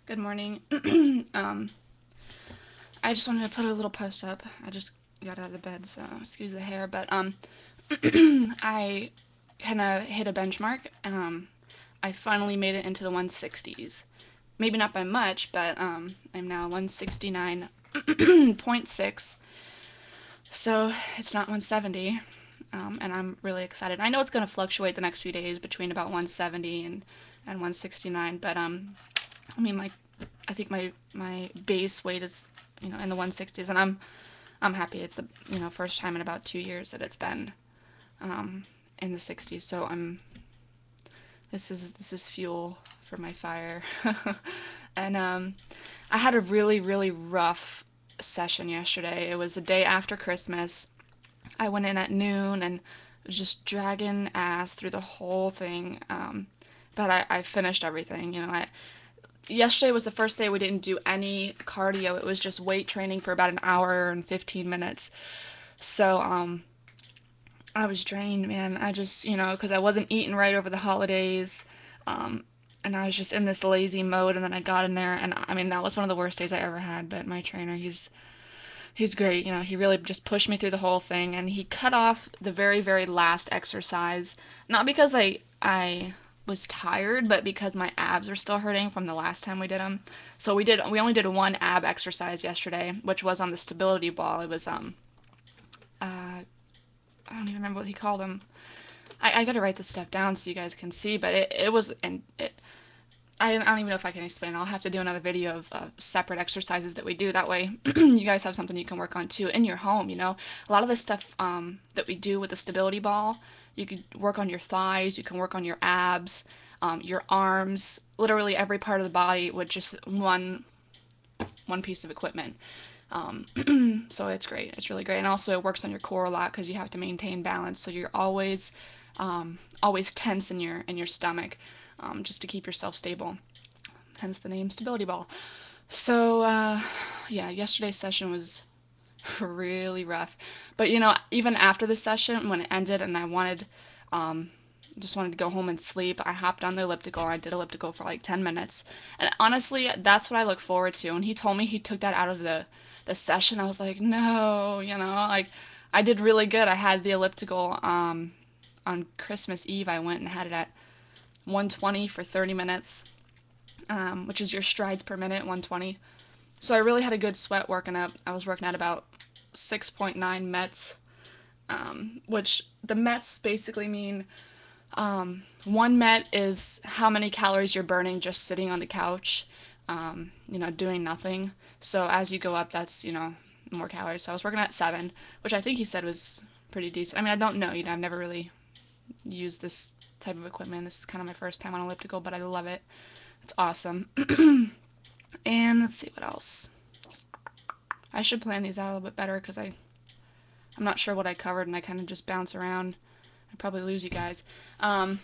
Good morning. um, I just wanted to put a little post up. I just got out of the bed, so excuse the hair, but I kind of hit a benchmark. I finally made it into the 160s. Maybe not by much, but I'm now 169.6. So it's not 170, and I'm really excited. I know it's going to fluctuate the next few days between about 170 and 169, but I mean, I think my base weight is in the 160s, and I'm happy. It's the first time in about 2 years that it's been in the 60s. So this is fuel for my fire. And I had a really rough session yesterday. It was the day after Christmas. I went in at noon and was just dragging ass through the whole thing. But I finished everything. Yesterday was the first day we didn't do any cardio. It was just weight training for about an hour and 15 minutes. So I was drained, man. I just, because I wasn't eating right over the holidays. And I was just in this lazy mode, and then I got in there, and I mean, that was one of the worst days I ever had. But my trainer, he's great. He really just pushed me through the whole thing, and he cut off the very last exercise, not because I was tired, but because my abs are still hurting from the last time we did them. So we only did one ab exercise yesterday, which was on the stability ball. It was I don't even remember what he called them. I gotta write this stuff down so you guys can see, but it was and it I don't even know if I can explain. I'll have to do another video of separate exercises that we do. That way, you guys have something you can work on too in your home. A lot of the stuff that we do with the stability ball, you can work on your thighs, you can work on your abs, your arms, literally every part of the body with just one piece of equipment. So it's great. It's really great, and also it works on your core a lot because you have to maintain balance. So you're always tense in your stomach, just to keep yourself stable. Hence the name Stability Ball. So yeah, yesterday's session was really rough. But even after the session, when it ended, and I just wanted to go home and sleep, I hopped on the elliptical. I did elliptical for like 10 minutes. And honestly, that's what I look forward to. When he told me he took that out of the session, I was like, no, like I did really good. I had the elliptical on Christmas Eve. I went and had it at 120 for 30 minutes, which is your strides per minute, 120. So I really had a good sweat working up. I was working at about 6.9 METs, which the METs basically mean one MET is how many calories you're burning just sitting on the couch, doing nothing. So as you go up, that's, more calories. So I was working at 7, which I think he said was pretty decent. I mean, I don't know, I've never really used this type of equipment. This is kind of my first time on elliptical, but I love it. It's awesome. And let's see what else. I should plan these out a little bit better because I'm not sure what I covered, and I kind of just bounce around. I probably lose you guys. But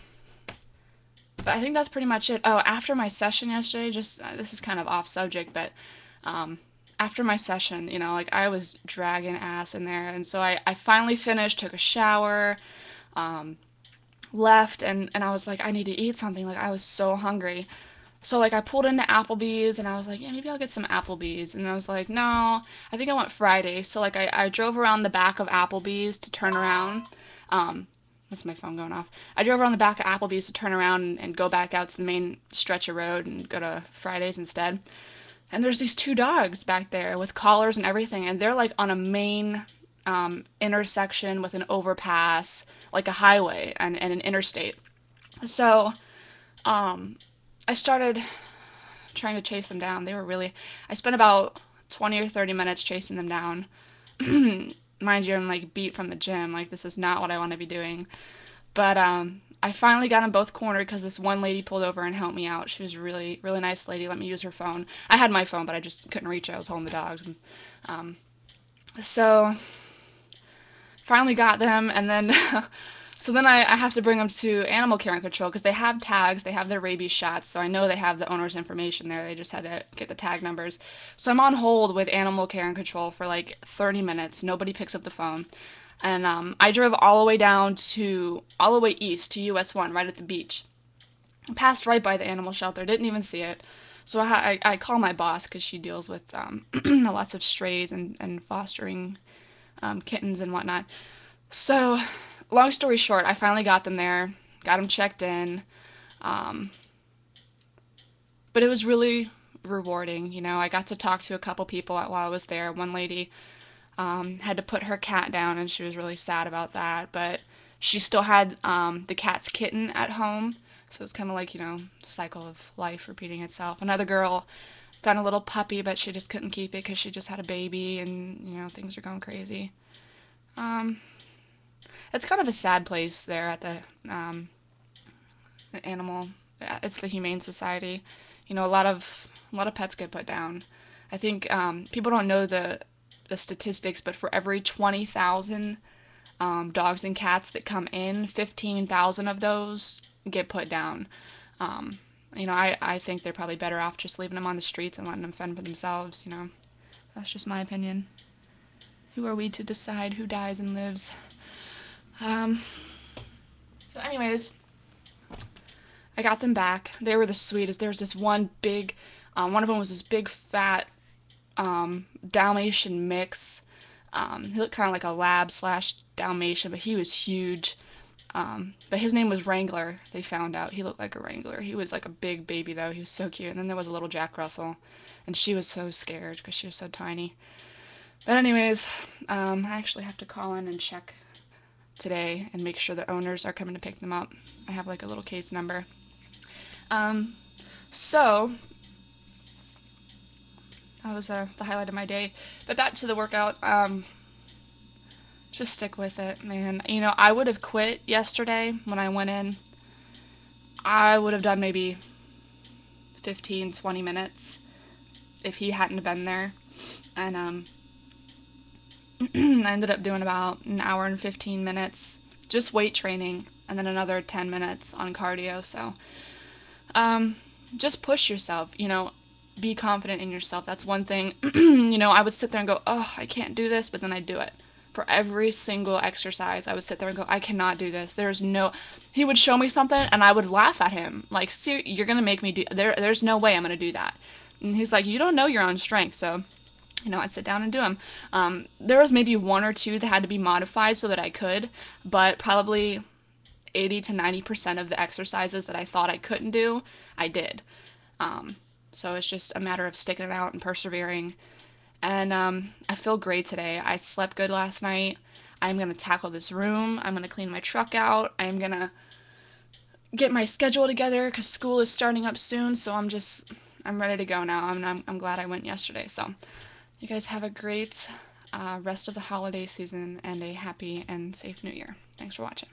I think that's pretty much it. Oh, after my session yesterday, just this is kind of off subject, but after my session, like I was dragging ass in there, and so I finally finished, took a shower, left, and I was like, I need to eat something. Like I was so hungry. So like I pulled into Applebee's, and I was like, yeah, maybe I'll get some Applebee's. And I was like, no, I think I want Friday. So like I drove around the back of Applebee's to turn around. That's my phone going off. I drove around the back of Applebee's to turn around and go back out to the main stretch of road and go to Fridays instead. And there's these two dogs back there with collars and everything, and they're like on a main intersection with an overpass, like a highway and an interstate. So I started trying to chase them down. I spent about 20 or 30 minutes chasing them down. Mind you, I'm like beat from the gym. Like, this is not what I want to be doing. But I finally got them both cornered because this one lady pulled over and helped me out. She was a really nice lady. Let me use her phone. I had my phone, but I just couldn't reach it. I was holding the dogs. So finally got them, and then so then I have to bring them to animal care and control because they have tags, they have their rabies shots, so I know they have the owner's information there. They just had to get the tag numbers. So I'm on hold with animal care and control for like 30 minutes. Nobody picks up the phone. And I drove all the way east to US 1, right at the beach. Passed right by the animal shelter, didn't even see it. So I call my boss because she deals with lots of strays and fostering kittens and whatnot. So, long story short, I finally got them there, got them checked in, but it was really rewarding. You know, I got to talk to a couple people while I was there. One lady had to put her cat down, and she was really sad about that, but she still had the cat's kitten at home. So it's kind of like, cycle of life repeating itself. Another girl found a little puppy, but she just couldn't keep it because she just had a baby, and, things are going crazy. Um, it's kind of a sad place there at the animal. It's the Humane Society. A lot of pets get put down. I think people don't know the statistics, but for every 20,000 dogs and cats that come in, 15,000 of those get put down. I think they're probably better off just leaving them on the streets and letting them fend for themselves. That's just my opinion. Who are we to decide who dies and lives? Um, so, anyways, I got them back. They were the sweetest. There was this one of them was this big fat Dalmatian mix. He looked kind of like a lab slash Dalmatian, but he was huge. But his name was Wrangler. They found out he looked like a Wrangler. He was like a big baby though. He was so cute. And then there was a little Jack Russell, and she was so scared because she was so tiny. But anyways, I actually have to call in and check today and make sure the owners are coming to pick them up. I have like a little case number. Um, so that was the highlight of my day. But back to the workout. Just stick with it, man. I would have quit yesterday when I went in. I would have done maybe 15, 20 minutes if he hadn't been there. And I ended up doing about an hour and 15 minutes just weight training and then another 10 minutes on cardio. So just push yourself, be confident in yourself. That's one thing. I would sit there and go, oh, I can't do this, but then I'd do it. For every single exercise, I would sit there and go, I cannot do this. He would show me something and I would laugh at him. Like, see, you're going to make me there's no way I'm going to do that. And he's like, you don't know your own strength. So, I'd sit down and do them. There was maybe one or two that had to be modified so that I could, but probably 80 to 90% of the exercises that I thought I couldn't do, I did. So it's just a matter of sticking it out and persevering. And I feel great today. I slept good last night. I'm going to tackle this room. I'm going to clean my truck out. I'm going to get my schedule together because school is starting up soon. So I'm ready to go now. I'm glad I went yesterday. So you guys have a great rest of the holiday season and a happy and safe new year. Thanks for watching.